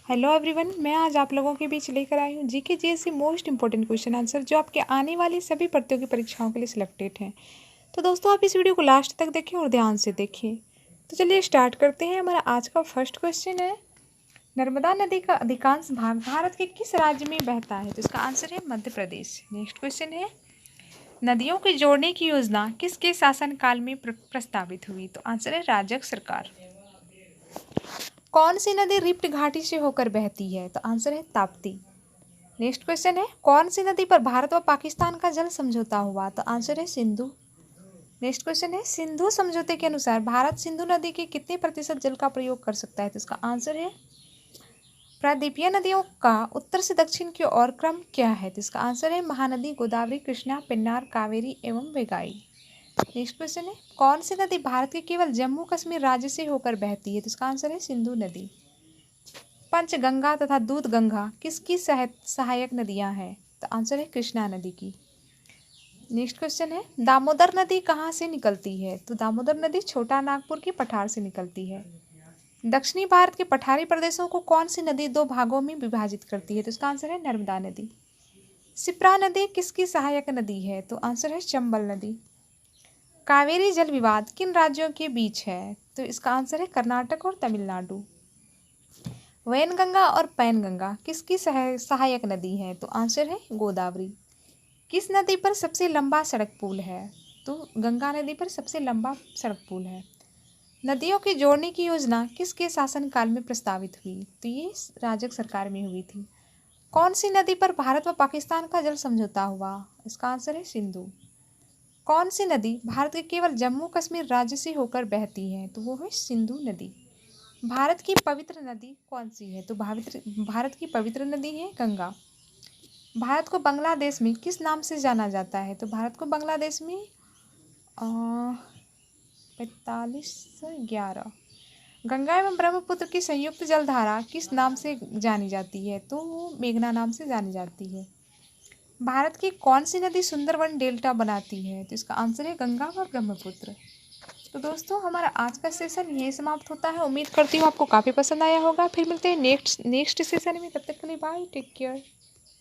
Hello everyone, मैं आज आप लोगों के बीच लेकर आई हूँ GK GSC most important question answer जो आपके आने वाली सभी प्रतियोगी परीक्षाओं के लिए सिलेक्टेड हैं। तो दोस्तों आप इस वीडियो को लास्ट तक देखें और ध्यान से देखें। तो चलिए स्टार्ट करते हैं। हमारा आज का फर्स्ट क्वेश्चन है, नर्मदा नदी का अधिकांश भाग भारत के किस राज्य में बहता है? तो इसका आंसर है मध्य प्रदेश। नेक्स्ट क्वेश्चन है, नदियों को जोड़ने की योजना किसके शासनकाल में प्रस्तावित हुई? तो आंसर है राजग सरकार। कौन सी नदी रिफ्ट घाटी से होकर बहती है? तो आंसर है ताप्ती। नेक्स्ट क्वेश्चन है, कौन सी नदी पर भारत व पाकिस्तान का जल समझौता हुआ? तो आंसर है सिंधु। नेक्स्ट क्वेश्चन है, सिंधु समझौते के अनुसार भारत सिंधु नदी के कितने प्रतिशत जल का प्रयोग कर सकता है? तो इसका आंसर है, प्रायद्वीपीय नदियों का उत्तर से दक्षिण की ओर क्रम क्या है? तो इसका आंसर है महानदी, गोदावरी, कृष्णा, पेन्नार, कावेरी एवं वेगाई। नेक्स्ट क्वेश्चन है, कौन सी नदी भारत के केवल जम्मू कश्मीर राज्य से होकर बहती है? तो इसका आंसर है सिंधु नदी। पंचगंगा तथा दूध गंगा किसकी सहायक नदियां हैं? तो आंसर है कृष्णा नदी की। नेक्स्ट क्वेश्चन है, दामोदर नदी कहाँ से निकलती है? तो दामोदर नदी छोटा नागपुर की पठार से निकलती है। दक्षिणी भारत के पठारी प्रदेशों को कौन सी नदी दो भागों में विभाजित करती है? तो इसका आंसर है नर्मदा नदी। शिप्रा नदी किसकी सहायक नदी है? तो आंसर है चंबल नदी। कावेरी जल विवाद किन राज्यों के बीच है? तो इसका आंसर है कर्नाटक और तमिलनाडु। वैनगंगा और पैनगंगा किसकी सहायक नदी है? तो आंसर है गोदावरी। किस नदी पर सबसे लंबा सड़क पुल है? तो गंगा नदी पर सबसे लंबा सड़क पुल है। नदियों के जोड़ने की योजना किसके शासनकाल में प्रस्तावित हुई? तो ये राजग सरकार में हुई थी। कौन सी नदी पर भारत व पाकिस्तान का जल समझौता हुआ? इसका आंसर है सिंधु। कौन सी नदी भारत के केवल जम्मू कश्मीर राज्य से होकर बहती है? तो वो है सिंधु नदी। भारत की पवित्र नदी कौन सी है? तो भारत की पवित्र नदी है गंगा। भारत को बांग्लादेश में किस नाम से जाना जाता है? तो भारत को बांग्लादेश में 4511 गंगा एवं ब्रह्मपुत्र की संयुक्त जलधारा किस नाम से जानी जाती है? तो वो मेघना नाम से जानी जाती है। भारत की कौन सी नदी सुंदरवन डेल्टा बनाती है? तो इसका आंसर है गंगा व ब्रह्मपुत्र। तो दोस्तों हमारा आज का सेशन यही समाप्त होता है। उम्मीद करती हूँ आपको काफ़ी पसंद आया होगा। फिर मिलते हैं नेक्स्ट सेशन में। तब तक के लिए बाय, टेक केयर।